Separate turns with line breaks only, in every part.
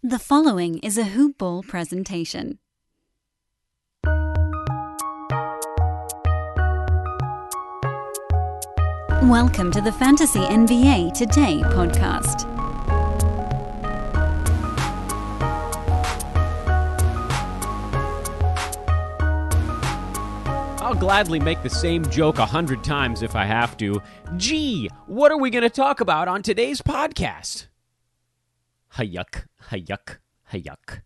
The following is a Hoop Ball presentation. Welcome to the Fantasy NBA Today podcast.
I'll gladly make the same joke 100 times if I have to. Gee, what are we going to talk about on today's podcast? Hayuk, hayuk, hayuk.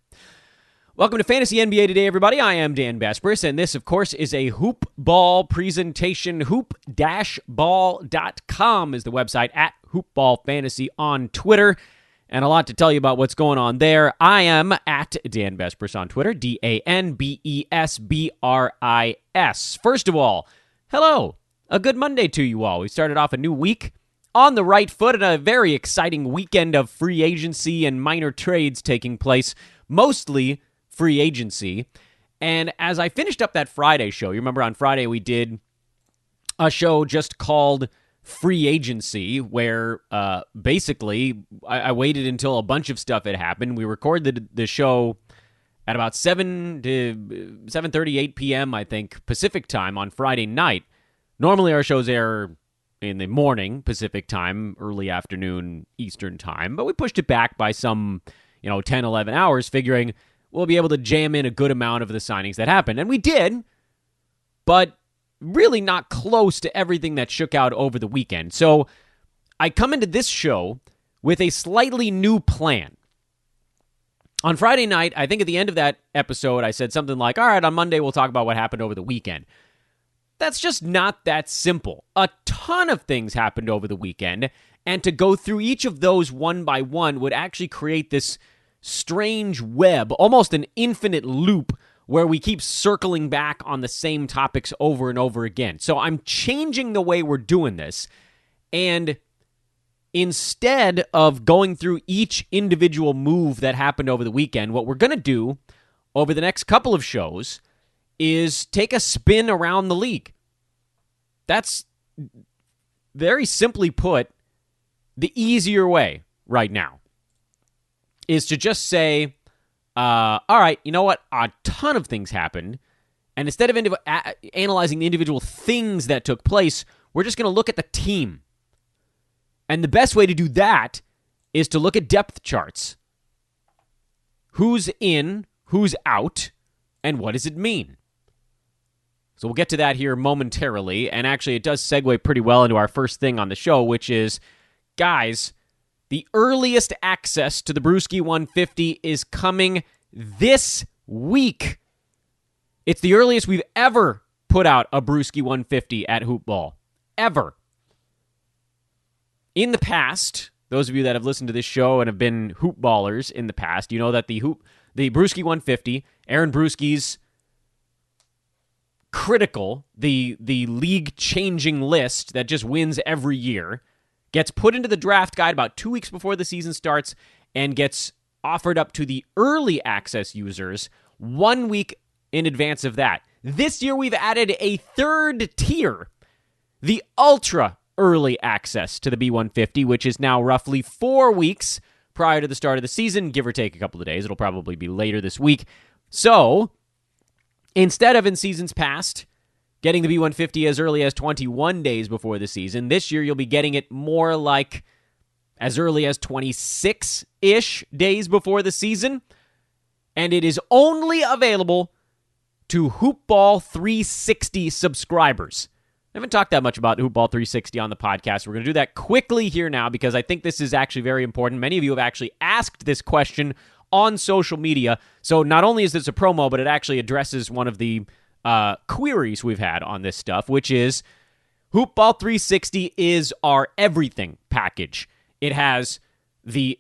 Welcome to Fantasy NBA Today, everybody. I am Dan Besbris, and this, of course, is a Hoop Ball presentation. Hoop-ball.com is the website, at Hoop Ball Fantasy on Twitter, and a lot to tell you about what's going on there. I am at Dan Besbris on Twitter, DanBesbris. First of all, hello. A good Monday to you all. We started off a new week on the right foot and a very exciting weekend of free agency and minor trades taking place, mostly free agency. And as I finished up that Friday show, you remember on Friday we did a show just called Free Agency, where basically I waited until a bunch of stuff had happened. We recorded the show at about 7 to 7:30, 8 p.m., I think, Pacific time on Friday night. Normally our shows air in the morning, Pacific time, early afternoon, Eastern time, but we pushed it back by some, 10, 11 hours, figuring we'll be able to jam in a good amount of the signings that happened. And we did, but really not close to everything that shook out over the weekend. So I come into this show with a slightly new plan. On Friday night, I think at the end of that episode, I said something like, all right, on Monday we'll talk about what happened over the weekend. That's just not that simple. A ton of things happened over the weekend, and to go through each of those one by one would actually create this strange web, almost an infinite loop, where we keep circling back on the same topics over and over again. So I'm changing the way we're doing this, and instead of going through each individual move that happened over the weekend, what we're going to do over the next couple of shows is take a spin around the league. That's, very simply put, the easier way right now is to just say, all right, you know what? A ton of things happened, and instead of analyzing the individual things that took place, we're just going to look at the team. And the best way to do that is to look at depth charts. Who's in, who's out, and what does it mean? So we'll get to that here momentarily, and actually it does segue pretty well into our first thing on the show, which is, guys, the earliest access to the Brewski 150 is coming this week. It's the earliest we've ever put out a Brewski 150 at Hoop Ball. Ever. In the past, those of you that have listened to this show and have been Hoop Ballers in the past, you know that the Brewski 150, Aaron Brewski's critical, the league-changing list that just wins every year, gets put into the draft guide about 2 weeks before the season starts and gets offered up to the early access users 1 week in advance of that. This year, we've added a third tier, the ultra early access to the B150, which is now roughly 4 weeks prior to the start of the season, give or take a couple of days. It'll probably be later this week. So instead of in seasons past getting the B150 as early as 21 days before the season, this year you'll be getting it more like as early as 26-ish days before the season, and it is only available to Hoop Ball 360 subscribers. I haven't talked that much about Hoop Ball 360 on the podcast. We're going to do that quickly here now because I think this is actually very important. Many of you have actually asked this question on social media. So not only is this a promo, but it actually addresses one of the queries we've had on this stuff, which is Hoop Ball 360 is our everything package. It has the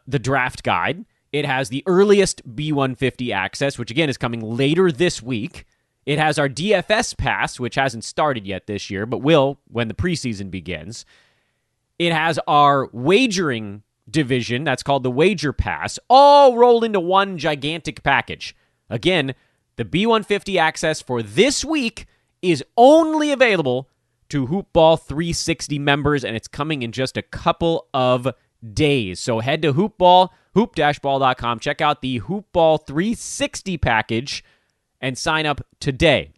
draft guide. It has the earliest B150 access, which again is coming later this week. It has our DFS pass, which hasn't started yet this year, but will when the preseason begins. It has our wagering division, that's called the Wager Pass, all rolled into one gigantic package. Again, the B150 access for this week is only available to Hoop Ball 360 members, and it's coming in just a couple of days. So head to hoop-ball.com. Check out the Hoopball 360 package and sign up today.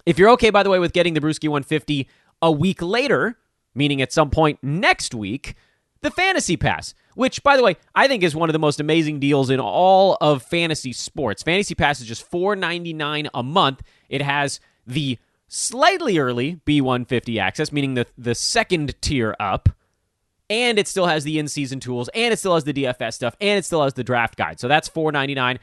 If you're okay, by the way, with getting the Brewski 150 a week later, meaning at some point next week, the Fantasy Pass, which, by the way, I think is one of the most amazing deals in all of fantasy sports. Fantasy Pass is just $4.99 a month. It has the slightly early B150 access, meaning the second tier up, and it still has the in-season tools, and it still has the DFS stuff, and it still has the draft guide. So that's $4.99.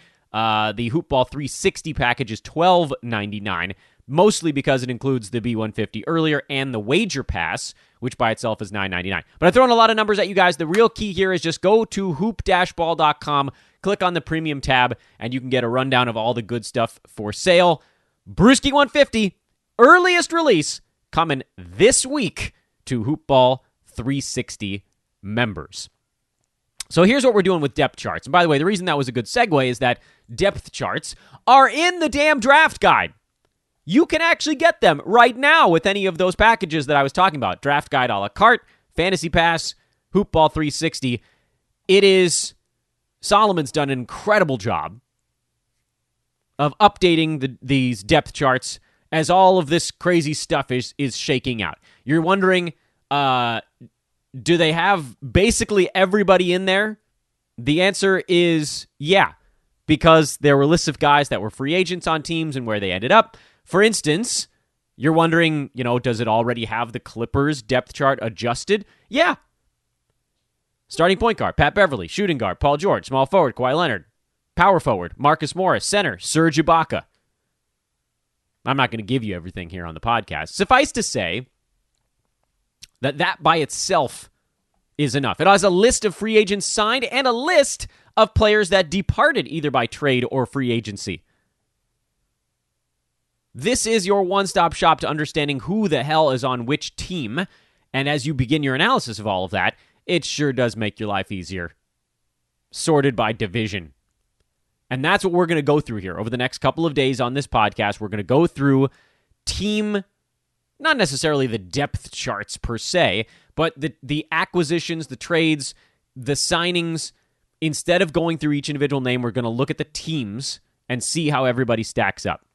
The Hoopball 360 package is $12.99, mostly because it includes the B150 earlier and the Wager Pass, which by itself is $9.99. But I've thrown a lot of numbers at you guys. The real key here is just go to hoop-ball.com, click on the premium tab, and you can get a rundown of all the good stuff for sale. Brewski 150, earliest release, coming this week to Hoopball 360 members. So here's what we're doing with depth charts. And by the way, the reason that was a good segue is that depth charts are in the damn draft guide. You can actually get them right now with any of those packages that I was talking about. Draft guide a la carte, Fantasy Pass, Hoopball 360. Solomon's done an incredible job of updating these depth charts as all of this crazy stuff is shaking out. You're wondering, do they have basically everybody in there? The answer is yeah, because there were lists of guys that were free agents on teams and where they ended up. For instance, you're wondering, does it already have the Clippers depth chart adjusted? Yeah. Starting point guard, Pat Beverly. Shooting guard, Paul George. Small forward, Kawhi Leonard. Power forward, Marcus Morris. Center, Serge Ibaka. I'm not going to give you everything here on the podcast. Suffice to say that by itself is enough. It has a list of free agents signed and a list of players that departed either by trade or free agency. This is your one-stop shop to understanding who the hell is on which team, and as you begin your analysis of all of that, it sure does make your life easier. Sorted by division. And that's what we're going to go through here over the next couple of days on this podcast. We're going to go through team, not necessarily the depth charts per se, but the acquisitions, the trades, the signings. Instead of going through each individual name, we're going to look at the teams and see how everybody stacks up.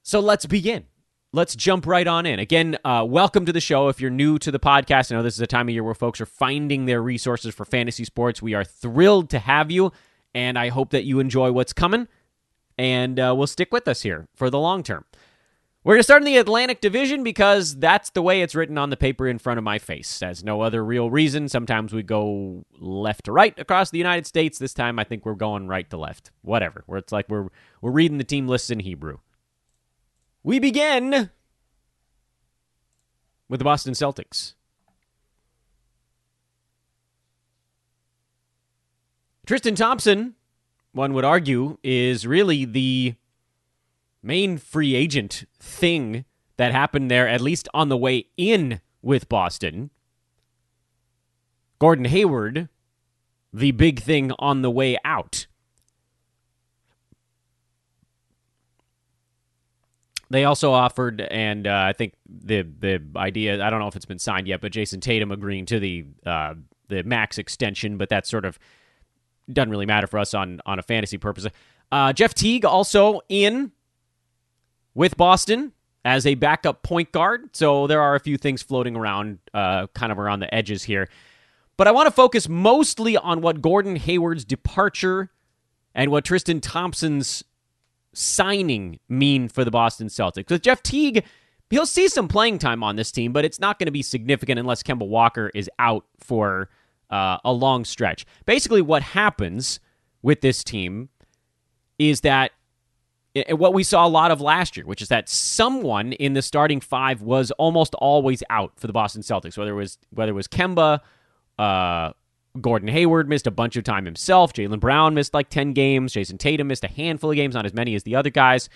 So let's begin. Let's jump right on in. Again, welcome to the show. If you're new to the podcast, I know this is a time of year where folks are finding their resources for fantasy sports. We are thrilled to have you, and I hope that you enjoy what's coming, and we'll stick with us here for the long term. We're going to start in the Atlantic Division because that's the way it's written on the paper in front of my face. There's no other real reason. Sometimes we go left to right across the United States. This time I think we're going right to left. Whatever. Where it's like we're reading the team lists in Hebrew. We begin with the Boston Celtics. Tristan Thompson, one would argue, is really the main free agent thing that happened there, at least on the way in with Boston. Gordon Hayward, the big thing on the way out. They also offered, and I think the idea, I don't know if it's been signed yet, but Jason Tatum agreeing to the max extension, but that sort of doesn't really matter for us on a fantasy purpose. Jeff Teague also in with Boston as a backup point guard, so there are a few things floating around, kind of around the edges here. But I want to focus mostly on what Gordon Hayward's departure and what Tristan Thompson's signing mean for the Boston Celtics. Because Jeff Teague, he'll see some playing time on this team, but it's not going to be significant unless Kemba Walker is out for a long stretch. Basically, what happens with this team is that what we saw a lot of last year, which is that someone in the starting five was almost always out for the Boston Celtics, whether it was Kemba, Gordon Hayward missed a bunch of time himself. Jaylen Brown missed like 10 games. Jason Tatum missed a handful of games, not as many as the other guys.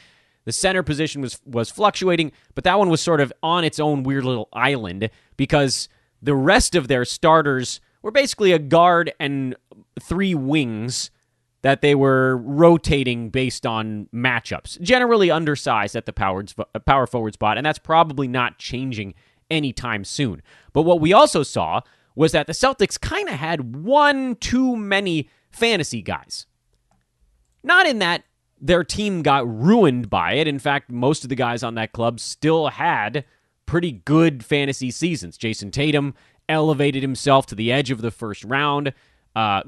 The center position was fluctuating, but that one was sort of on its own weird little island because the rest of their starters were basically a guard and three wings that they were rotating based on matchups. Generally undersized at the power forward spot, and that's probably not changing anytime soon. But what we also saw was that the Celtics kind of had one too many fantasy guys. Not in that their team got ruined by it. In fact, most of the guys on that club still had pretty good fantasy seasons. Jason Tatum elevated himself to the edge of the first round.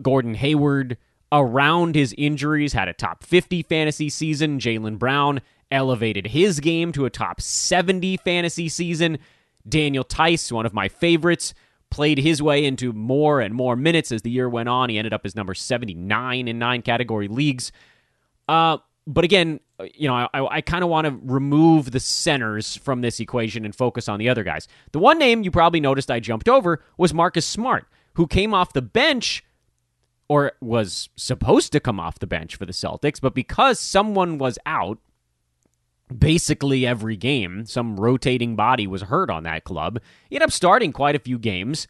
Gordon Hayward, around his injuries, had a top 50 fantasy season. Jaylen Brown elevated his game to a top 70 fantasy season. Daniel Theis, one of my favorites, played his way into more and more minutes as the year went on. He ended up as number 79 in 9 category leagues. But again, I kind of want to remove the centers from this equation and focus on the other guys. The one name you probably noticed I jumped over was Marcus Smart, who came off the bench, or was supposed to come off the bench for the Celtics, but because someone was out basically every game, some rotating body was hurt on that club, he ended up starting quite a few games,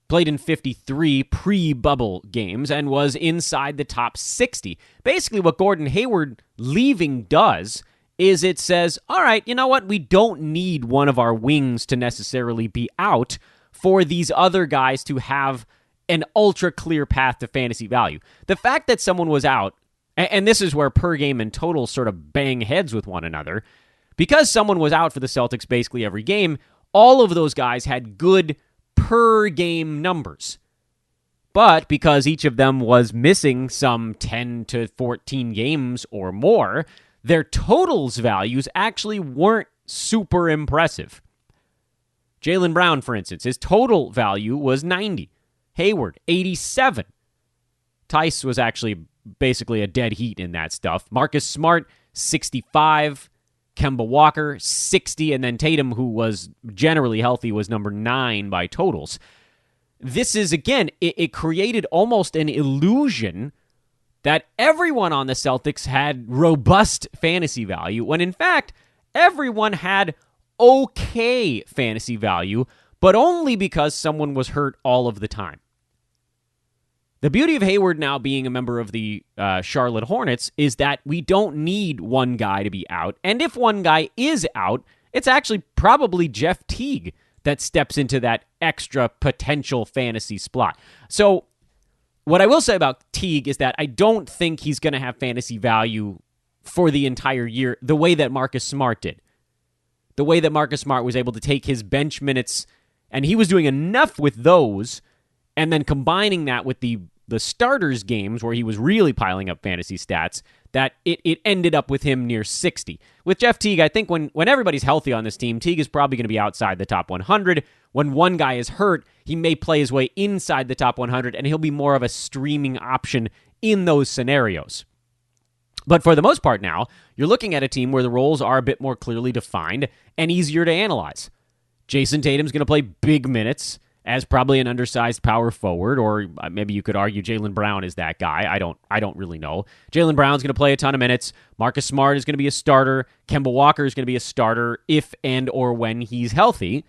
played in 53 pre-bubble games, and was inside the top 60. Basically, what Gordon Hayward leaving does is it says, all right, you know what? We don't need one of our wings to necessarily be out for these other guys to have an ultra-clear path to fantasy value. The fact that someone was out, and this is where per game and total sort of bang heads with one another, because someone was out for the Celtics basically every game, all of those guys had good per game numbers. But because each of them was missing some 10 to 14 games or more, their totals values actually weren't super impressive. Jaylen Brown, for instance, his total value was 90. Hayward, 87. Theis was actually basically a dead heat in that stuff. Marcus Smart, 65. Kemba Walker, 60. And then Tatum, who was generally healthy, was number 9 by totals. This is, again, it created almost an illusion that everyone on the Celtics had robust fantasy value, when in fact, everyone had okay fantasy value, but only because someone was hurt all of the time. The beauty of Hayward now being a member of the Charlotte Hornets is that we don't need one guy to be out. And if one guy is out, it's actually probably Jeff Teague that steps into that extra potential fantasy spot. So what I will say about Teague is that I don't think he's going to have fantasy value for the entire year the way that Marcus Smart did. The way that Marcus Smart was able to take his bench minutes, and he was doing enough with those, and then combining that with the starters games where he was really piling up fantasy stats, that it ended up with him near 60. With Jeff Teague, I think when everybody's healthy on this team, Teague is probably going to be outside the top 100. When one guy is hurt, he may play his way inside the top 100, and he'll be more of a streaming option in those scenarios. But for the most part now, you're looking at a team where the roles are a bit more clearly defined and easier to analyze. Jason Tatum's going to play big minutes as probably an undersized power forward, or maybe you could argue Jaylen Brown is that guy. I don't really know. Jaylen Brown's going to play a ton of minutes. Marcus Smart is going to be a starter. Kemba Walker is going to be a starter if and or when he's healthy.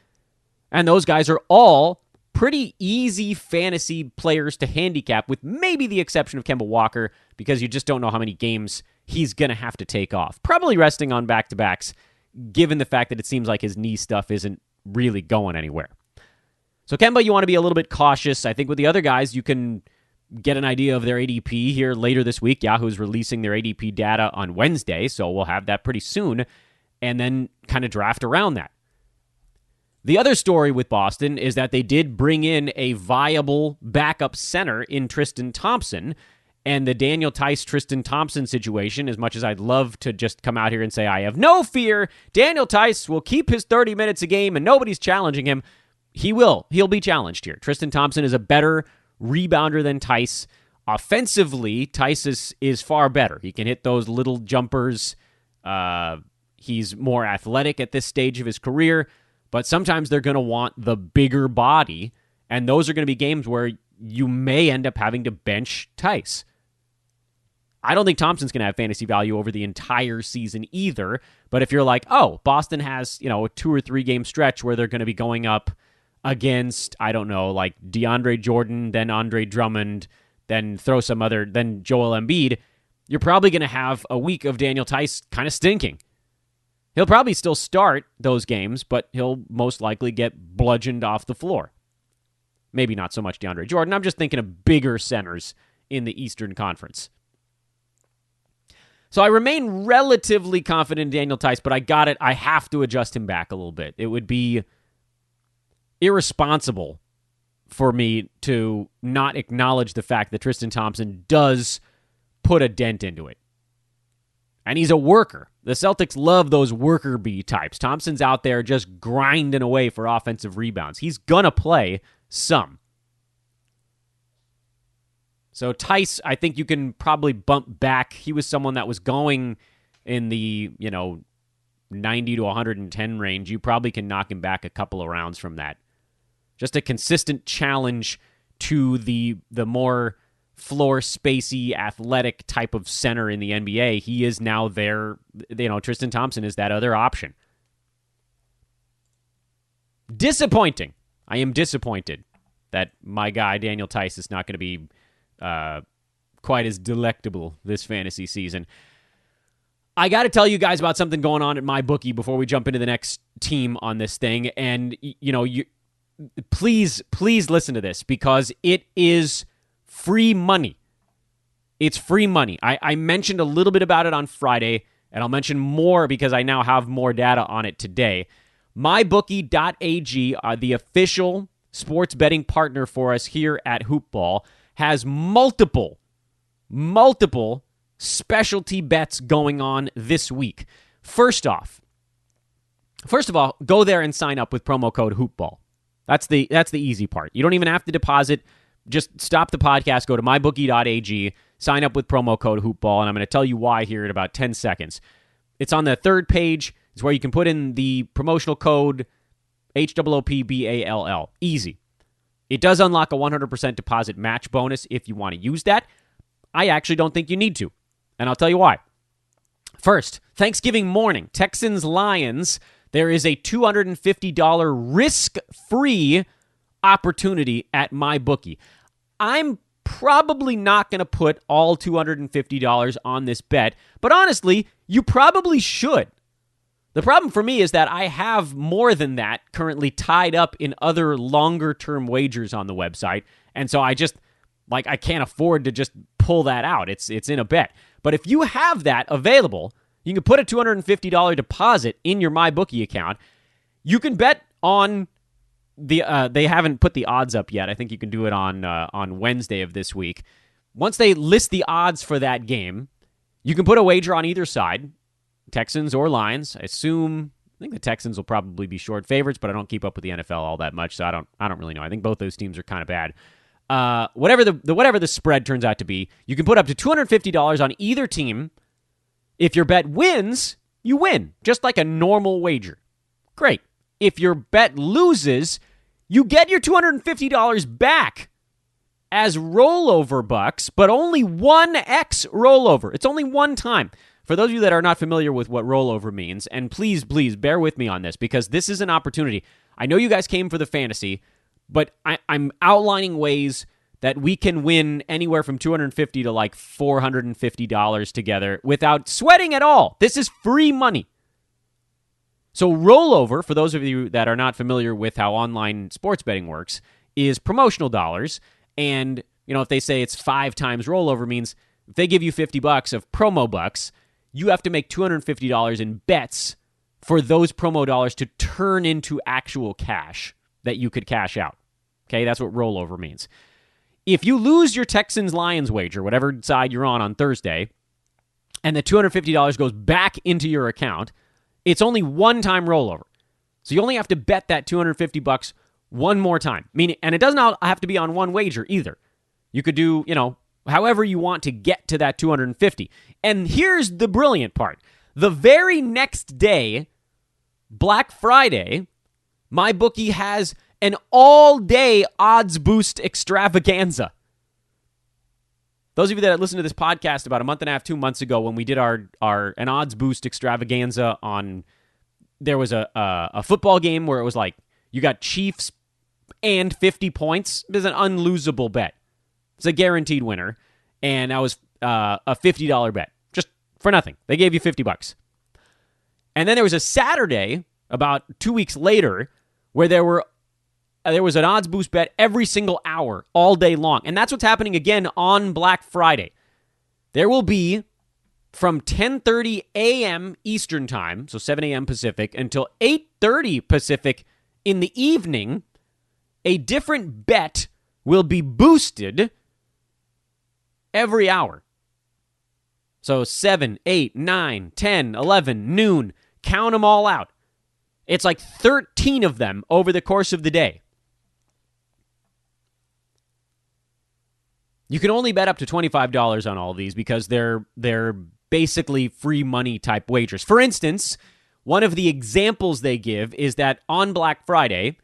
And those guys are all pretty easy fantasy players to handicap, with maybe the exception of Kemba Walker, because you just don't know how many games he's going to have to take off. Probably resting on back-to-backs, given the fact that it seems like his knee stuff isn't really going anywhere. So Kemba, you want to be a little bit cautious. I think with the other guys, you can get an idea of their ADP here later this week. Yahoo's releasing their ADP data on Wednesday, so we'll have that pretty soon, and then kind of draft around that. The other story with Boston is that they did bring in a viable backup center in Tristan Thompson, and the Daniel Theis, Tristan Thompson situation, as much as I'd love to just come out here and say, I have no fear, Daniel Theis will keep his 30 minutes a game and nobody's challenging him. He will. He'll be challenged here. Tristan Thompson is a better rebounder than Theis. Offensively, Theis is far better. He can hit those little jumpers. He's more athletic at this stage of his career, but sometimes they're going to want the bigger body, and those are going to be games where you may end up having to bench Theis. I don't think Thompson's going to have fantasy value over the entire season either, but if you're like, oh, Boston has, a 2 or 3 game stretch where they're going to be going up against, I don't know, like DeAndre Jordan, then Andre Drummond, then then Joel Embiid, you're probably going to have a week of Daniel Theis kind of stinking. He'll probably still start those games, but he'll most likely get bludgeoned off the floor. Maybe not so much DeAndre Jordan. I'm just thinking of bigger centers in the Eastern Conference. So I remain relatively confident in Daniel Theis, but I have to adjust him back a little bit. It would be irresponsible for me to not acknowledge the fact that Tristan Thompson does put a dent into it. And he's a worker. The Celtics love those worker bee types. Thompson's out there just grinding away for offensive rebounds. He's going to play some. So Theis, I think you can probably bump back. He was someone that was going in the, 90 to 110 range. You probably can knock him back a couple of rounds from that. Just a consistent challenge to the more floor spacey, athletic type of center in the NBA. He is now there. Tristan Thompson is that other option. Disappointing. I am disappointed that my guy Daniel Theis is not going to be quite as delectable this fantasy season. I got to tell you guys about something going on at MyBookie before we jump into the next team on this thing. And, please listen to this because it is free money. It's free money. I mentioned a little bit about it on Friday, and I'll mention more because I now have more data on it today. MyBookie.ag, the official sports betting partner for us here at Hoopball, has multiple specialty bets going on this week. First of all, go there and sign up with promo code Hoopball. That's the easy part. You don't even have to deposit. Just stop the podcast, go to mybookie.ag, sign up with promo code Hoopball, and I'm going to tell you why here in about 10 seconds. It's on the third page. It's where you can put in the promotional code HOOPBALL. Easy. It does unlock a 100% deposit match bonus if you want to use that. I actually don't think you need to, and I'll tell you why. First, Thanksgiving morning, Texans-Lions. There is a $250 risk-free opportunity at MyBookie. I'm probably not going to put all $250 on this bet, but honestly, you probably should. The problem for me is that I have more than that currently tied up in other longer-term wagers on the website, and so I can't afford to just pull that out. It's in a bet. But if you have that available, you can put a $250 deposit in your MyBookie account. You can bet on they haven't put the odds up yet. I think you can do it on Wednesday of this week. Once they list the odds for that game, you can put a wager on either side, Texans or Lions. I think the Texans will probably be short favorites, but I don't keep up with the NFL all that much, so I don't really know. I think both those teams are kind of bad. Whatever the spread turns out to be, you can put up to $250 on either team. If your bet wins, you win, just like a normal wager. Great. If your bet loses, you get your $250 back as rollover bucks, but only 1x rollover. It's only one time. For those of you that are not familiar with what rollover means, and please bear with me on this because this is an opportunity. I know you guys came for the fantasy, but I'm outlining ways that we can win anywhere from $250 to like $450 together without sweating at all. This is free money. So rollover, for those of you that are not familiar with how online sports betting works, is promotional dollars. And, if they say it's 5 times rollover, means if they give you $50 of promo bucks, you have to make $250 in bets for those promo dollars to turn into actual cash that you could cash out. Okay, that's what rollover means. If you lose your Texans-Lions wager, whatever side you're on Thursday, and the $250 goes back into your account, it's only one-time rollover. So you only have to bet that $250 one more time. And it doesn't have to be on one wager either. You could do, however you want to get to that $250. And here's the brilliant part. The very next day, Black Friday, MyBookie has an all-day odds boost extravaganza. Those of you that listened to this podcast about a month and a half, 2 months ago when we did an odds boost extravaganza there was a football game where it was like you got Chiefs and 50 points. It was an unlosable bet. It's a guaranteed winner, and that was a $50 bet just for nothing. They gave you $50. And then there was a Saturday about 2 weeks later where there was an odds boost bet every single hour all day long. And that's what's happening again on Black Friday. There will be from 10:30 a.m. Eastern Time, so 7 a.m. Pacific, until 8:30 Pacific in the evening, a different bet will be boosted every hour. So 7, 8, 9, 10, 11, noon, count them all out. It's like 13 of them over the course of the day. You can only bet up to $25 on all of these because they're basically free money type wagers. For instance, one of the examples they give is that on Black Friday,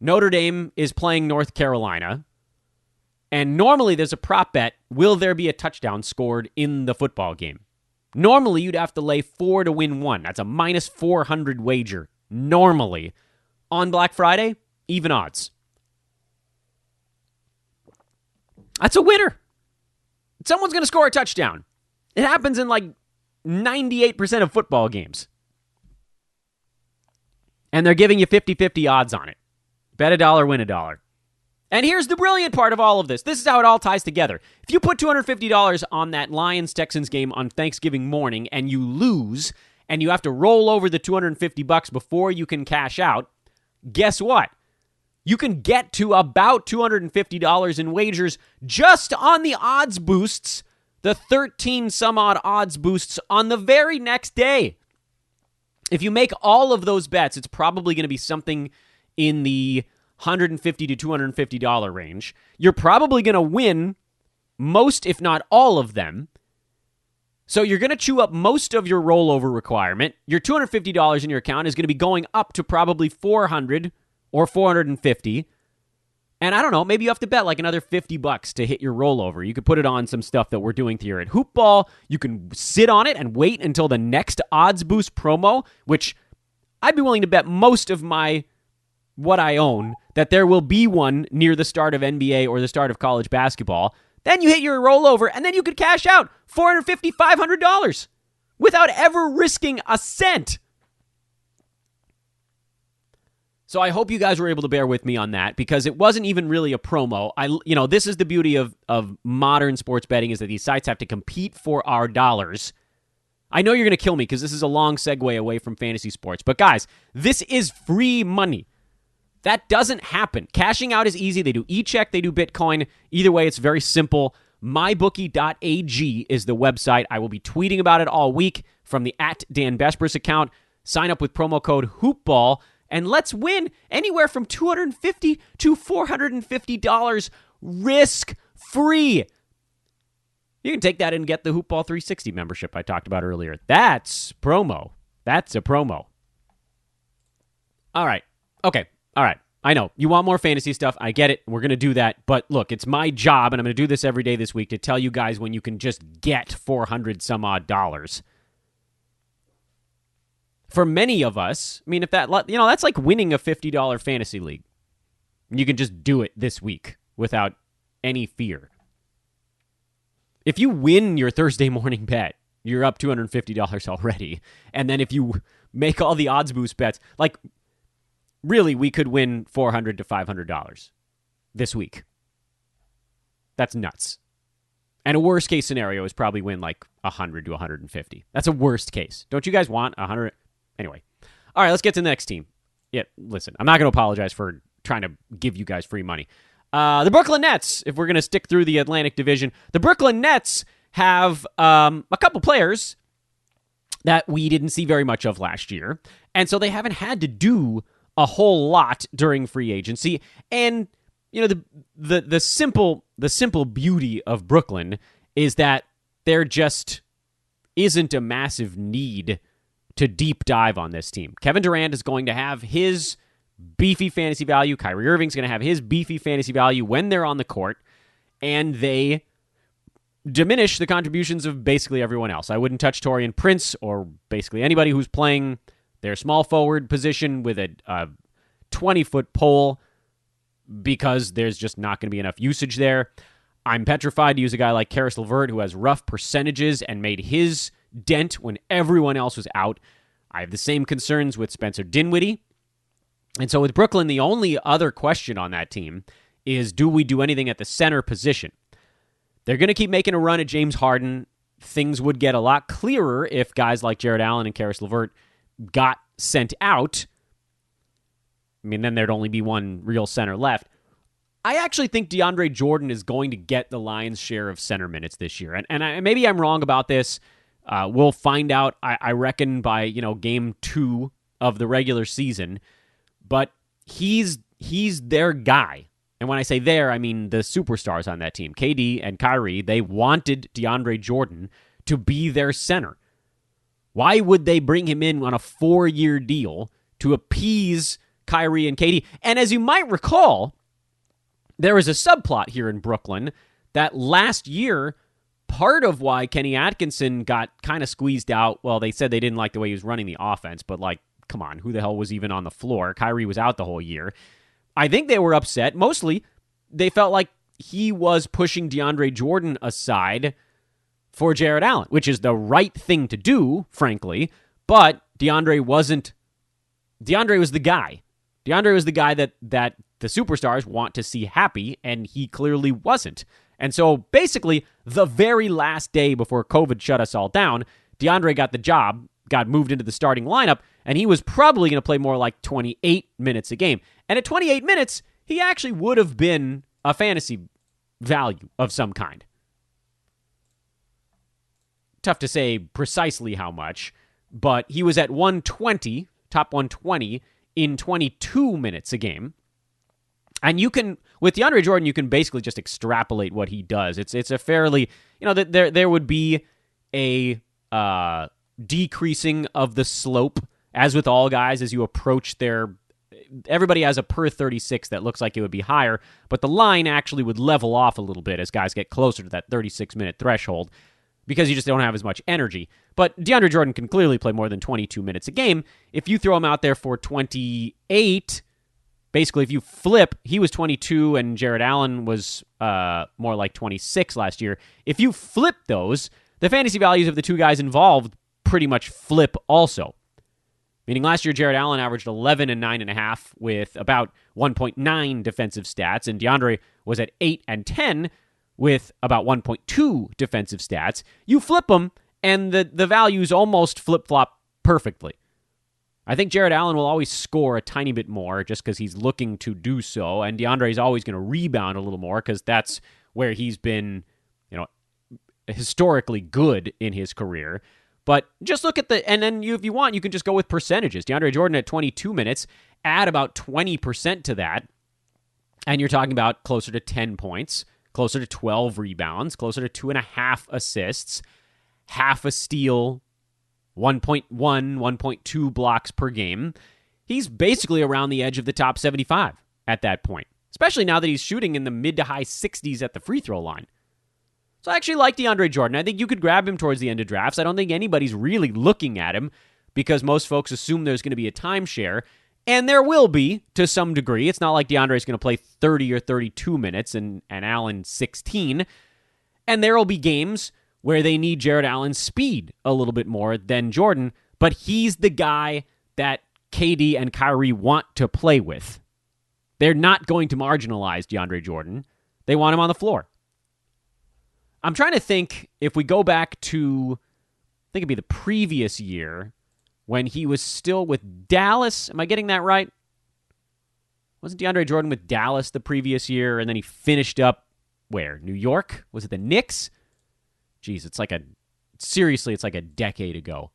Notre Dame is playing North Carolina, and normally there's a prop bet, will there be a touchdown scored in the football game? Normally, you'd have to lay 4 to win 1. That's a minus 400 wager. Normally. On Black Friday, even odds. That's a winner. Someone's going to score a touchdown. It happens in like 98% of football games. And they're giving you 50-50 odds on it. Bet $1, win $1. And here's the brilliant part of all of this. This is how it all ties together. If you put $250 on that Lions-Texans game on Thanksgiving morning and you lose, and you have to roll over the $250 before you can cash out, guess what? You can get to about $250 in wagers just on the odds boosts, the 13 some odd odds boosts on the very next day. If you make all of those bets, it's probably going to be something in the $150 to $250 range. You're probably going to win most, if not all of them. So you're going to chew up most of your rollover requirement. Your $250 in your account is going to be going up to probably $400 or $450. And I don't know, maybe you have to bet like another $50 to hit your rollover. You could put it on some stuff that we're doing here at Hoopball. You can sit on it and wait until the next odds boost promo, which I'd be willing to bet most of what I own that there will be one near the start of NBA or the start of college basketball. Then you hit your rollover, and then you could cash out $450, $500 without ever risking a cent. So I hope you guys were able to bear with me on that because it wasn't even really a promo. This is the beauty of modern sports betting is that these sites have to compete for our dollars. I know you're going to kill me because this is a long segue away from fantasy sports. But guys, this is free money. That doesn't happen. Cashing out is easy. They do e-check, they do Bitcoin. Either way, it's very simple. MyBookie.ag is the website. I will be tweeting about it all week from the @DanBesbris account. Sign up with promo code HOOPBALL, and let's win anywhere from $250 to $450 risk-free. You can take that and get the Hoopball 360 membership I talked about earlier. That's promo. That's a promo. All right. Okay. All right. I know. You want more fantasy stuff. I get it. We're going to do that. But look, it's my job, and I'm going to do this every day this week to tell you guys when you can just get $400 some odd dollars. For many of us, I mean, if that, that's like winning a $50 fantasy league. You can just do it this week without any fear. If you win your Thursday morning bet, you're up $250 already. And then if you make all the odds boost bets, like, really, we could win $400 to $500 this week. That's nuts. And a worst case scenario is probably win like 100 to 150. That's a worst case. Don't you guys want 100? Anyway. All right, let's get to the next team. Yeah, listen, I'm not going to apologize for trying to give you guys free money. The Brooklyn Nets, if we're going to stick through the Atlantic Division, the Brooklyn Nets have a couple players that we didn't see very much of last year. And so they haven't had to do a whole lot during free agency. And, the simple beauty of Brooklyn is that there just isn't a massive need to deep dive on this team. Kevin Durant is going to have his beefy fantasy value. Kyrie Irving's going to have his beefy fantasy value when they're on the court, and they diminish the contributions of basically everyone else. I wouldn't touch Taurean Prince or basically anybody who's playing their small forward position with a 20-foot pole because there's just not going to be enough usage there. I'm petrified to use a guy like Karis LeVert who has rough percentages and made his dent when everyone else was out. I have the same concerns with Spencer Dinwiddie. And so with Brooklyn, the only other question on that team is, do we do anything at the center position? They're going to keep making a run at James Harden. Things would get a lot clearer if guys like Jarrett Allen and Karis LeVert got sent out. I mean, then there'd only be one real center left. I actually think DeAndre Jordan is going to get the lion's share of center minutes this year. And maybe I'm wrong about this. We'll find out, I reckon, by game 2 of the regular season. But he's their guy. And when I say there, I mean the superstars on that team. KD and Kyrie, they wanted DeAndre Jordan to be their center. Why would they bring him in on a 4-year deal to appease Kyrie and KD? And as you might recall, there was a subplot here in Brooklyn that last year, part of why Kenny Atkinson got kind of squeezed out, well, they said they didn't like the way he was running the offense, but come on, who the hell was even on the floor? Kyrie was out the whole year. I think they were upset. Mostly, they felt like he was pushing DeAndre Jordan aside for Jarrett Allen, which is the right thing to do, frankly, but DeAndre was the guy. DeAndre was the guy that the superstars want to see happy, and he clearly wasn't. And so, basically, the very last day before COVID shut us all down, DeAndre got the job, got moved into the starting lineup, and he was probably going to play more like 28 minutes a game. And at 28 minutes, he actually would have been a fantasy value of some kind. Tough to say precisely how much, but he was at 120, top 120, in 22 minutes a game. And you can, with DeAndre Jordan, you can basically just extrapolate what he does. It's a fairly, there would be a decreasing of the slope, as with all guys, as you approach everybody has a per 36 that looks like it would be higher, but the line actually would level off a little bit as guys get closer to that 36-minute threshold because you just don't have as much energy. But DeAndre Jordan can clearly play more than 22 minutes a game. If you throw him out there for 28, basically if you flip, he was 22 and Jarrett Allen was more like 26 last year. If you flip those, the fantasy values of the two guys involved pretty much flip also. Meaning last year, Jarrett Allen averaged 11 and 9.5 with about 1.9 defensive stats, and DeAndre was at 8 and 10 with about 1.2 defensive stats. You flip them, and the values almost flip-flop perfectly. I think Jarrett Allen will always score a tiny bit more just because he's looking to do so, and DeAndre is always going to rebound a little more because that's where he's been, historically good in his career. But just look at and then if you want, you can just go with percentages. DeAndre Jordan at 22 minutes, add about 20% to that, and you're talking about closer to 10 points, closer to 12 rebounds, closer to 2.5 assists, half a steal, 1.1, 1.2 blocks per game. He's basically around the edge of the top 75 at that point, especially now that he's shooting in the mid to high 60s at the free throw line. So I actually like DeAndre Jordan. I think you could grab him towards the end of drafts. I don't think anybody's really looking at him because most folks assume there's going to be a timeshare, and there will be to some degree. It's not like DeAndre's going to play 30 or 32 minutes and Allen 16. And there will be games where they need Jarrett Allen's speed a little bit more than Jordan, but he's the guy that KD and Kyrie want to play with. They're not going to marginalize DeAndre Jordan. They want him on the floor. I'm trying to think if we go back to, I think it'd be the previous year when he was still with Dallas. Am I getting that right? Wasn't DeAndre Jordan with Dallas the previous year, and then he finished up where? New York? Was it the Knicks? Jeez, it's like a decade ago.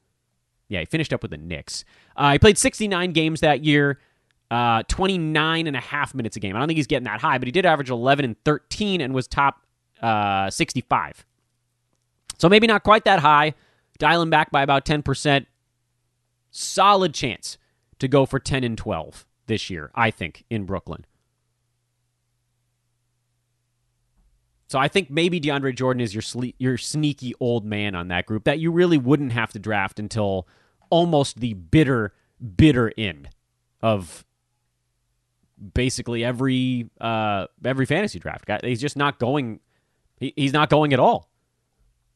Yeah, he finished up with the Knicks. He played 69 games that year, 29 and a half minutes a game. I don't think he's getting that high, but he did average 11 and 13 and was top 65. So maybe not quite that high. Dial him back by about 10%. Solid chance to go for 10 and 12 this year, I think, in Brooklyn. So I think maybe DeAndre Jordan is your sneaky old man on that group that you really wouldn't have to draft until almost the bitter end of basically every fantasy draft. He's just not going. He's not going at all.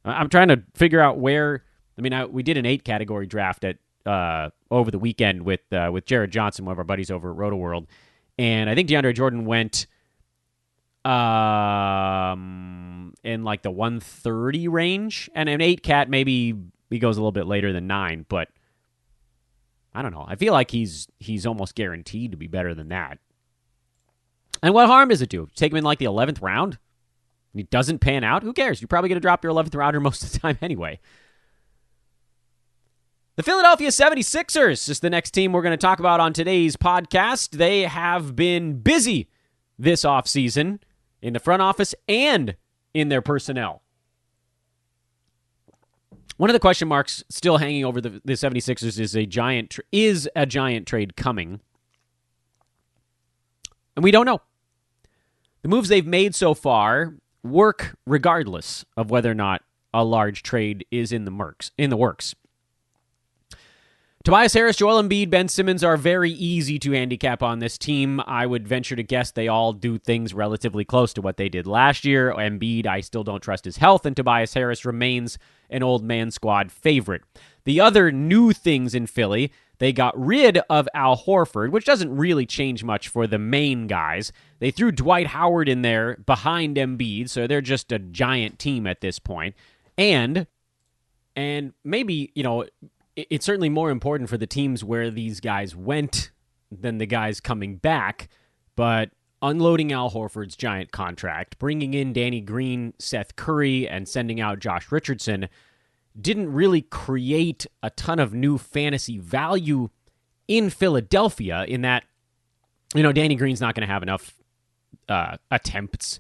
I'm trying to figure out where. I mean, we did an 8 category draft at over the weekend with Jared Johnson, one of our buddies over at RotoWorld, and I think DeAndre Jordan went in like the 130 range, and an 8-cat maybe he goes a little bit later than 9, but I don't know. I feel like he's almost guaranteed to be better than that. And what harm does it do? Take him in like the 11th round? And he doesn't pan out? Who cares? You're probably going to drop your 11th rounder most of the time anyway. The Philadelphia 76ers is the next team we're going to talk about on today's podcast. They have been busy this offseason in the front office and in their personnel. One of the question marks still hanging over the 76ers is a giant trade coming? And we don't know. The moves they've made so far work regardless of whether or not a large trade is in the works. Tobias Harris, Joel Embiid, Ben Simmons are very easy to handicap on this team. I would venture to guess they all do things relatively close to what they did last year. Embiid, I still don't trust his health, and Tobias Harris remains an old man squad favorite. The other new things in Philly, they got rid of Al Horford, which doesn't really change much for the main guys. They threw Dwight Howard in there behind Embiid, so they're just a giant team at this point. And maybe, it's certainly more important for the teams where these guys went than the guys coming back, but unloading Al Horford's giant contract, bringing in Danny Green, Seth Curry, and sending out Josh Richardson didn't really create a ton of new fantasy value in Philadelphia in that, Danny Green's not going to have enough attempts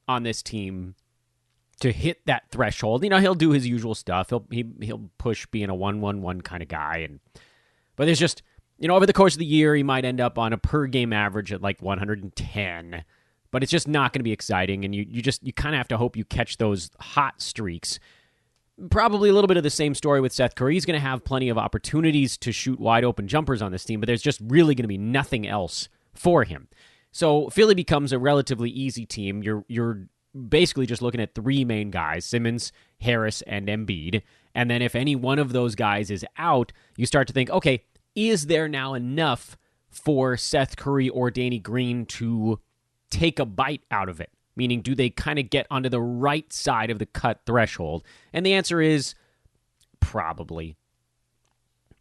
on this team to hit that threshold. He'll do his usual stuff. He'll push being a 1-1-1 kind of guy. But there's just, over the course of the year, he might end up on a per-game average at like 110. But it's just not going to be exciting, and you kind of have to hope you catch those hot streaks. Probably a little bit of the same story with Seth Curry. He's going to have plenty of opportunities to shoot wide-open jumpers on this team, but there's just really going to be nothing else for him. So Philly becomes a relatively easy team. You're basically just looking at three main guys, Simmons, Harris, and Embiid. And then if any one of those guys is out, you start to think, okay, is there now enough for Seth Curry or Danny Green to take a bite out of it? Meaning, do they kind of get onto the right side of the cut threshold? And the answer is probably.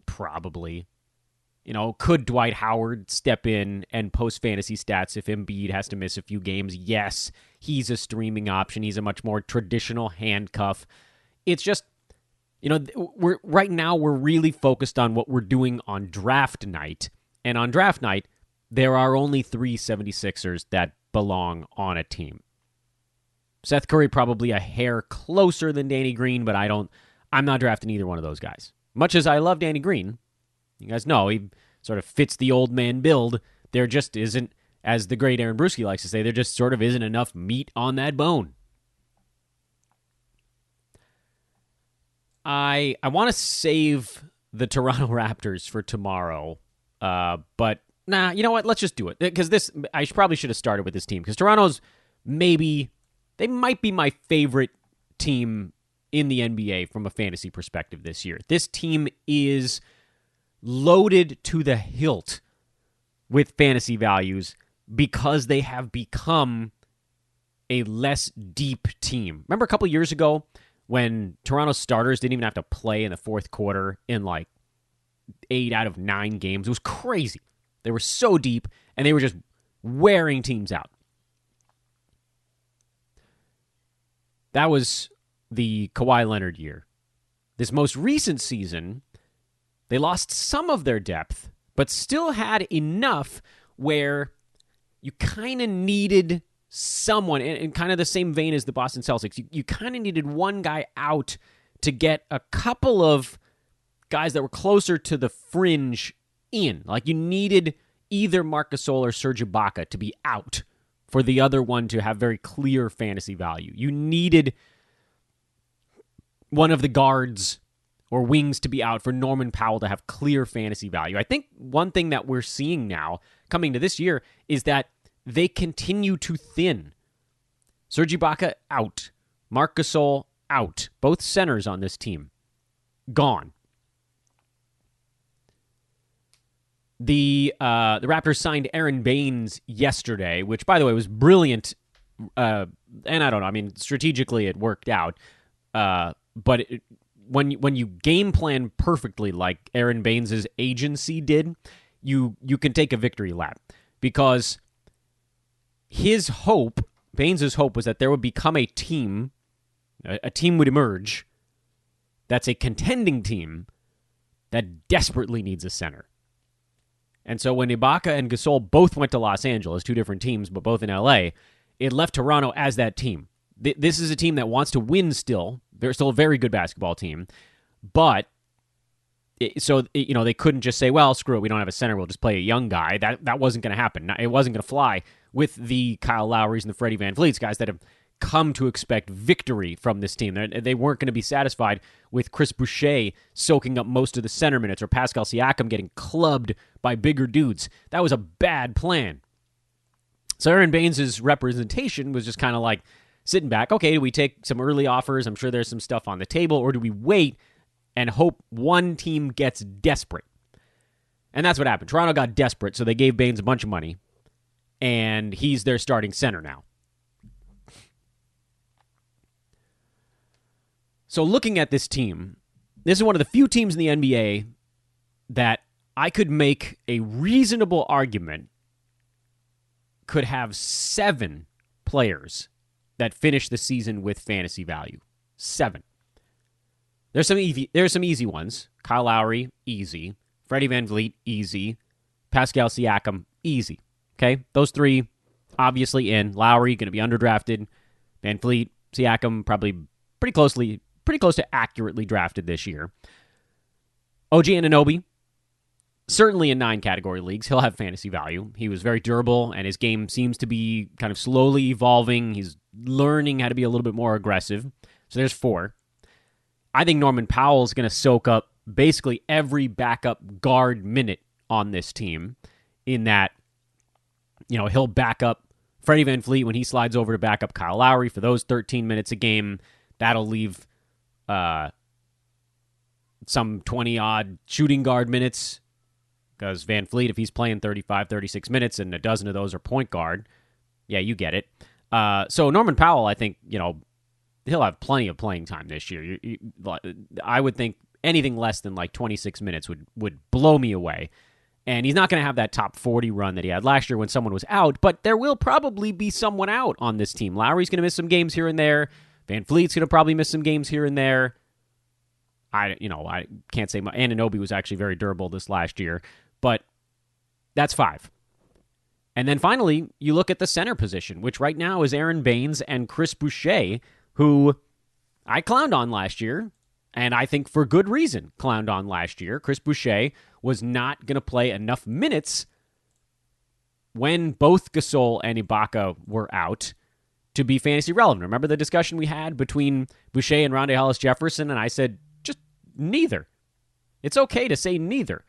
Probably. Could Dwight Howard step in and post fantasy stats if Embiid has to miss a few games? Yes, he's a streaming option. He's a much more traditional handcuff. It's just, we're really focused on what we're doing on draft night. And on draft night, there are only 3 76ers that belong on a team. Seth Curry probably a hair closer than Danny Green, but I'm not drafting either one of those guys. Much as I love Danny Green, you guys know he sort of fits the old man build. There just isn't, as the great Aaron Bruschi likes to say, there just sort of isn't enough meat on that bone. I want to save the Toronto Raptors for tomorrow, but nah, you know what? Let's just do it. Because I probably should have started with this team, because Toronto's they might be my favorite team in the NBA from a fantasy perspective this year. This team is loaded to the hilt with fantasy values because they have become a less deep team. Remember a couple years ago when Toronto starters didn't even have to play in the fourth quarter in like 8 out of 9 games? It was crazy. They were so deep, and they were just wearing teams out. That was the Kawhi Leonard year. This most recent season, they lost some of their depth, but still had enough where you kind of needed someone, in kind of the same vein as the Boston Celtics. You kind of needed one guy out to get a couple of guys that were closer to the fringe in. Like you needed either Marc Gasol or Serge Ibaka to be out for the other one to have very clear fantasy value. You needed one of the guards or wings to be out for Norman Powell to have clear fantasy value. I think one thing that we're seeing now coming to this year is that they continue to thin. Serge Ibaka out. Marc Gasol out. Both centers on this team gone. The Raptors signed Aaron Baines yesterday, which, by the way, was brilliant. And I don't know. I mean, strategically, it worked out. But when you game plan perfectly, like Aaron Baines' agency did, you can take a victory lap, because Baines' hope was that there would become a team would emerge that's a contending team that desperately needs a center. And so when Ibaka and Gasol both went to Los Angeles, two different teams, but both in LA, it left Toronto as that team. This is a team that wants to win still. They're still a very good basketball team. But, they couldn't just say, well, screw it, we don't have a center, we'll just play a young guy. That wasn't going to happen. It wasn't going to fly with the Kyle Lowrys and the Freddie VanVleets, guys that have come to expect victory from this team. They weren't going to be satisfied with Chris Boucher soaking up most of the center minutes or Pascal Siakam getting clubbed by bigger dudes. That was a bad plan. So Aaron Baines' representation was just kind of like sitting back. Okay, do we take some early offers? I'm sure there's some stuff on the table. Or do we wait and hope one team gets desperate? And that's what happened. Toronto got desperate, so they gave Baines a bunch of money, and he's their starting center now. So looking at this team, this is one of the few teams in the NBA that I could make a reasonable argument could have 7 players that finish the season with fantasy value. 7. There's some easy ones. Kyle Lowry, easy. Freddie VanVleet, easy. Pascal Siakam, easy. Okay? Those 3 obviously in. Lowry going to be underdrafted. VanVleet, Siakam probably pretty close to accurately drafted this year. OG Anunoby, certainly in 9 category leagues, he'll have fantasy value. He was very durable, and his game seems to be kind of slowly evolving. He's learning how to be a little bit more aggressive. So there's 4. I think Norman Powell is going to soak up basically every backup guard minute on this team, in that, he'll back up Freddie VanVleet when he slides over to back up Kyle Lowry for those 13 minutes a game. That'll leave some 20-odd shooting guard minutes, because VanVleet, if he's playing 35, 36 minutes and a dozen of those are point guard, yeah, you get it. So Norman Powell, I think, he'll have plenty of playing time this year. I would think anything less than like 26 minutes would blow me away. And he's not going to have that top 40 run that he had last year when someone was out, but there will probably be someone out on this team. Lowry's going to miss some games here and there. VanVleet's going to probably miss some games here and there. I can't say Anunoby was actually very durable this last year, but that's 5. And then finally, you look at the center position, which right now is Aaron Baines and Chris Boucher, who I clowned on last year, and I think for good reason clowned on last year. Chris Boucher was not going to play enough minutes when both Gasol and Ibaka were out to be fantasy relevant. Remember the discussion we had between Boucher and Rondae Hollis-Jefferson, and I said, just neither. It's okay to say neither.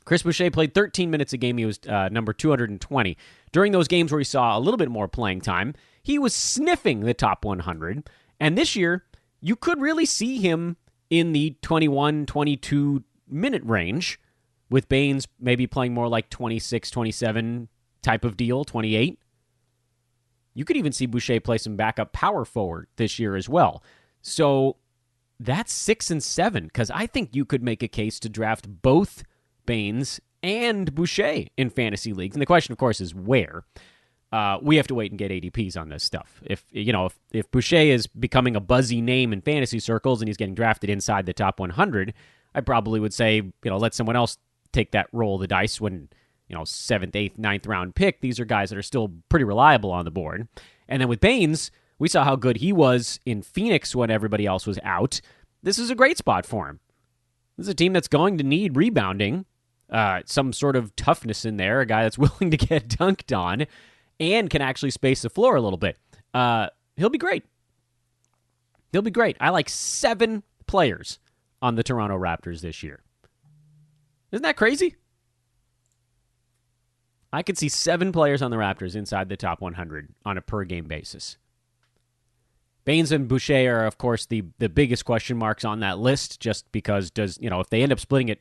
Chris Boucher played 13 minutes a game. He was number 220. During those games where he saw a little bit more playing time, he was sniffing the top 100. And this year, you could really see him in the 21, 22 minute range, with Baines maybe playing more like 26, 27 type of deal, 28. You could even see Boucher play some backup power forward this year as well. So that's 6 and 7, because I think you could make a case to draft both Baines and Boucher in fantasy leagues. And the question, of course, is where. We have to wait and get ADPs on this stuff. If Boucher is becoming a buzzy name in fantasy circles and he's getting drafted inside the top 100, I probably would say, let someone else take that roll of the dice when, 7th, 8th, 9th round pick. These are guys that are still pretty reliable on the board. And then with Baines, we saw how good he was in Phoenix when everybody else was out. This is a great spot for him. This is a team that's going to need rebounding, some sort of toughness in there, a guy that's willing to get dunked on and can actually space the floor a little bit. He'll be great. He'll be great. I like 7 players on the Toronto Raptors this year. Isn't that crazy? I could see 7 players on the Raptors inside the top 100 on a per-game basis. Baines and Boucher are, of course, the biggest question marks on that list, just because if they end up splitting it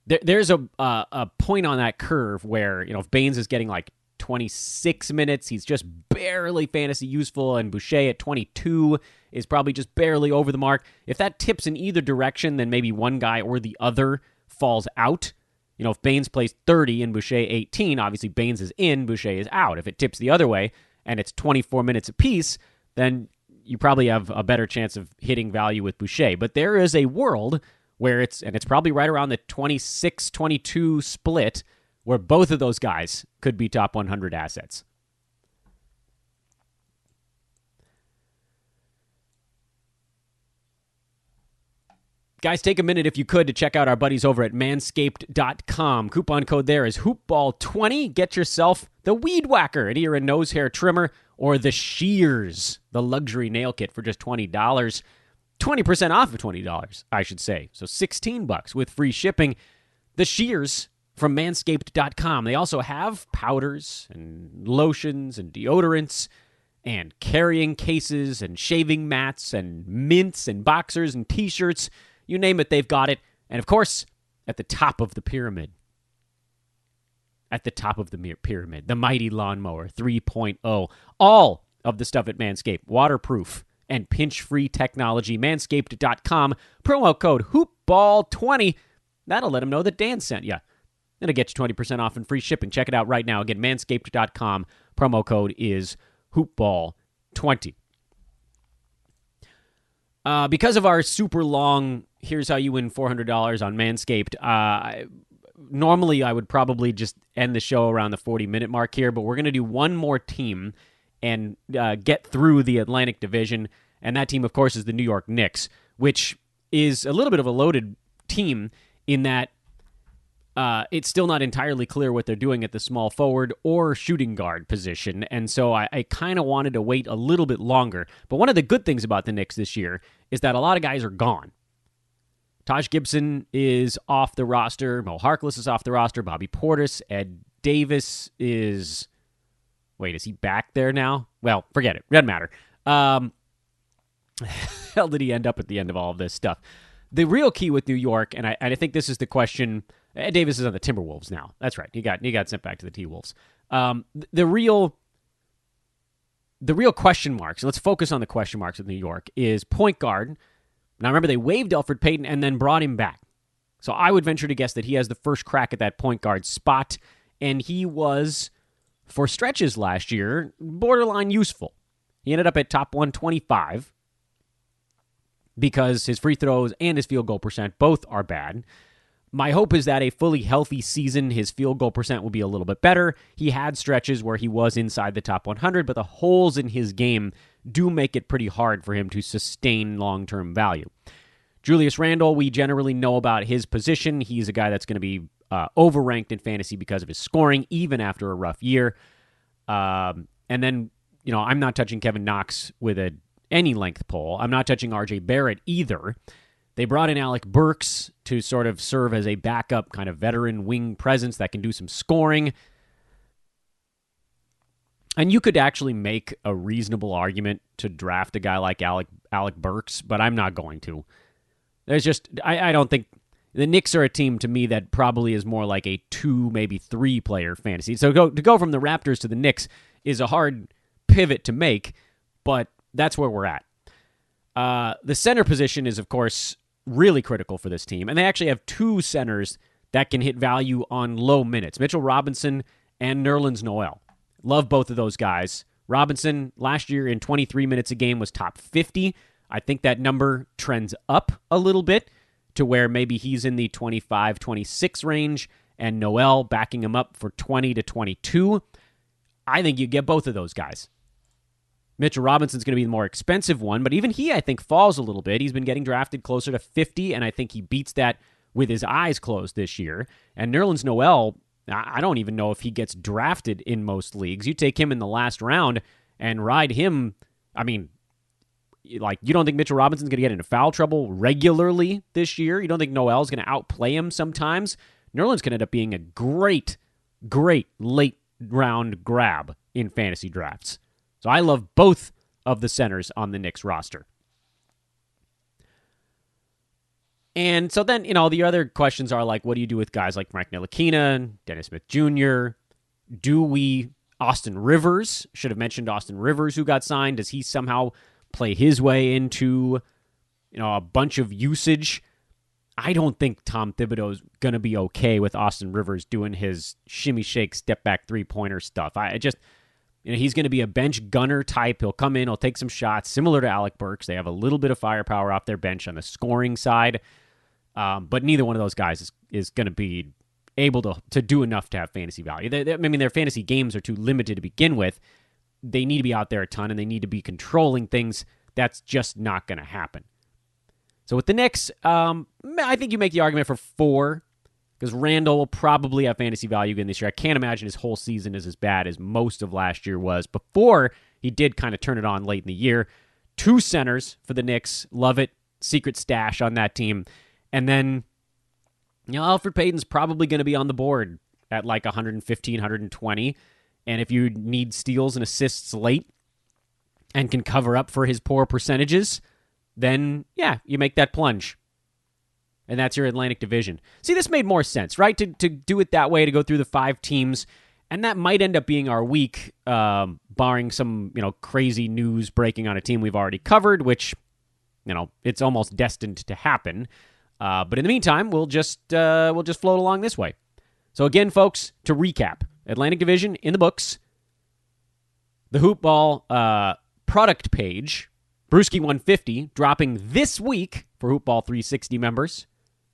there's a point on that curve where, if Baines is getting like 26 minutes, he's just barely fantasy useful, and Boucher at 22 is probably just barely over the mark. If that tips in either direction, then maybe one guy or the other falls out. If Baines plays 30 and Boucher 18, obviously Baines is in, Boucher is out. If it tips the other way and it's 24 minutes apiece, then you probably have a better chance of hitting value with Boucher. But there is a world where it's probably right around the 26-22 split, where both of those guys could be top 100 assets. Guys, take a minute if you could to check out our buddies over at manscaped.com. Coupon code there is hoopball20. Get yourself the Weed Whacker, an ear and nose hair trimmer, or the Shears, the luxury nail kit for just $20. 20% off of $20, I should say. So $16 with free shipping. The Shears from manscaped.com. They also have powders and lotions and deodorants and carrying cases and shaving mats and mints and boxers and t-shirts. You name it, they've got it. And of course, at the top of the pyramid. At the top of the pyramid, the mighty lawnmower 3.0. All of the stuff at Manscaped, waterproof and pinch-free technology. Manscaped.com, promo code HoopBall20. That'll let them know that Dan sent you. It'll get you 20% off and free shipping. Check it out right now. Again, manscaped.com, promo code is HoopBall20. Because of our super long, here's how you win $400 on Manscaped, normally I would probably just end the show around the 40-minute mark here, but we're going to do one more team and get through the Atlantic Division. And that team, of course, is the New York Knicks, which is a little bit of a loaded team in that it's still not entirely clear what they're doing at the small forward or shooting guard position. And so I kind of wanted to wait a little bit longer. But one of the good things about the Knicks this year is that a lot of guys are gone. Taj Gibson is off the roster. Mo Harkless is off the roster. Bobby Portis. Ed Davis is... Wait, is he back there now? Well, forget it. Doesn't matter. Hell did he end up at the end of all of this stuff? The real key with New York, and I think this is the question... Ed Davis is on the Timberwolves now. That's right. He got sent back to the T-Wolves. The real question marks, let's focus on the question marks with New York, is point guard. Now, remember, they waived Elfrid Payton and then brought him back. So I would venture to guess that he has the first crack at that point guard spot, and he was, for stretches last year, borderline useful. He ended up at top 125 because his free throws and his field goal percent both are bad. My hope is that a fully healthy season, his field goal percent will be a little bit better. He had stretches where he was inside the top 100, but the holes in his game do make it pretty hard for him to sustain long-term value. Julius Randle, we generally know about his position. He's a guy that's going to be overranked in fantasy because of his scoring, even after a rough year. And then, I'm not touching Kevin Knox with any length pole. I'm not touching RJ Barrett either. They brought in Alec Burks to sort of serve as a backup kind of veteran wing presence that can do some scoring. And you could actually make a reasonable argument to draft a guy like Alec Burks, but I'm not going to. There's just, I don't think, the Knicks are a team to me that probably is more like a 2, maybe 3 player fantasy. So to go from the Raptors to the Knicks is a hard pivot to make, but that's where we're at. The center position is, of course, really critical for this team. And they actually have 2 centers that can hit value on low minutes. Mitchell Robinson and Nerlens Noel. Love both of those guys. Robinson, last year in 23 minutes a game, was top 50. I think that number trends up a little bit to where maybe he's in the 25, 26 range, and Noel backing him up for 20 to 22. I think you get both of those guys. Mitchell Robinson's going to be the more expensive one, but even he, I think, falls a little bit. He's been getting drafted closer to 50, and I think he beats that with his eyes closed this year. And Nerlens Noel, I don't even know if he gets drafted in most leagues. You take him in the last round and ride him. I mean, like, you don't think Mitchell Robinson's going to get into foul trouble regularly this year? You don't think Noel's going to outplay him sometimes? Nerlens can end up being a great, great late round grab in fantasy drafts. So I love both of the centers on the Knicks roster. And so then, the other questions are like, what do you do with guys like Frank Ntilikina, Dennis Smith Jr.? Austin Rivers, should have mentioned Austin Rivers, who got signed. Does he somehow play his way into, a bunch of usage? I don't think Tom Thibodeau's going to be okay with Austin Rivers doing his shimmy shake, step back three-pointer stuff. He's going to be a bench gunner type. He'll come in, he'll take some shots, similar to Alec Burks. They have a little bit of firepower off their bench on the scoring side, but neither one of those guys is going to be able to do enough to have fantasy value. Their fantasy games are too limited to begin with. They need to be out there a ton, and they need to be controlling things. That's just not going to happen. So with the Knicks, I think you make the argument for 4, because Randall will probably have fantasy value again this year. I can't imagine his whole season is as bad as most of last year was before he did kind of turn it on late in the year. 2 centers for the Knicks. Love it. Secret stash on that team. And then, Elfrid Payton's probably going to be on the board at like 115, 120. And if you need steals and assists late and can cover up for his poor percentages, then, you make that plunge. And that's your Atlantic Division. See, this made more sense, right? To do it that way, to go through the 5 teams. And that might end up being our week, barring some, crazy news breaking on a team we've already covered, which, it's almost destined to happen. But in the meantime, we'll just float along this way. So again, folks, to recap, Atlantic Division in the books. The Hoop Ball product page, Brewski 150, dropping this week for Hoop Ball 360 members.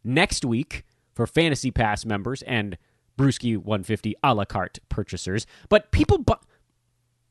Next week for Fantasy Pass members and Brewski 150 a la carte purchasers. But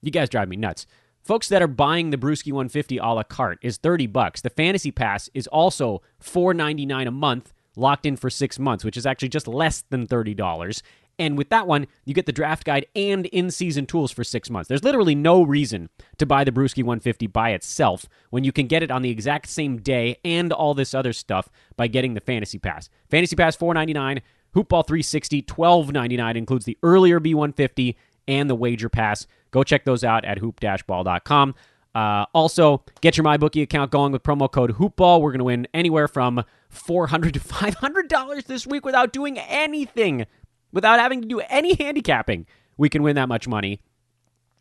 you guys drive me nuts. Folks that are buying the Brewski 150 a la carte is $30. The Fantasy Pass is also $4.99 a month, locked in for 6 months, which is actually just less than $30. And with that one, you get the draft guide and in-season tools for 6 months. There's literally no reason to buy the Brewski 150 by itself when you can get it on the exact same day and all this other stuff by getting the Fantasy Pass. Fantasy Pass, $4.99. Hoopball 360, $12.99. Includes the earlier B150 and the Wager Pass. Go check those out at hoop-ball.com. Also, get your MyBookie account going with promo code HoopBall. We're going to win anywhere from $400 to $500 this week without doing anything. Without having to do any handicapping, we can win that much money.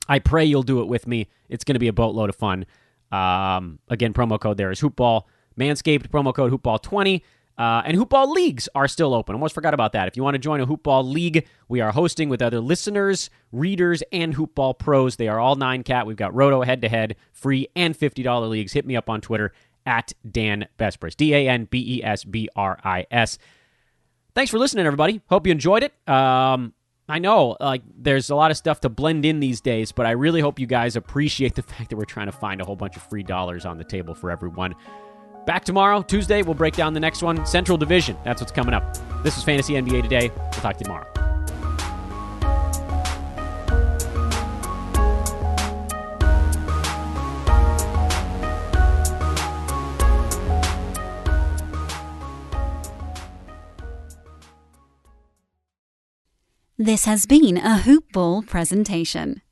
I pray you'll do it with me. It's going to be a boatload of fun. Again, promo code there is HoopBall. Manscaped, promo code HoopBall20. And Hoopball leagues are still open. Almost forgot about that. If you want to join a Hoopball league, we are hosting with other listeners, readers, and Hoopball pros. They are all 9-cat. We've got Roto head-to-head, free and $50 leagues. Hit me up on Twitter at Dan Besbris, DanBesbris. Thanks for listening, everybody. Hope you enjoyed it. I know, there's a lot of stuff to blend in these days, but I really hope you guys appreciate the fact that we're trying to find a whole bunch of free dollars on the table for everyone. Back tomorrow, Tuesday, we'll break down the next one, Central Division. That's what's coming up. This is Fantasy NBA Today. We'll talk to you tomorrow.
This has been a Hoop Ball presentation.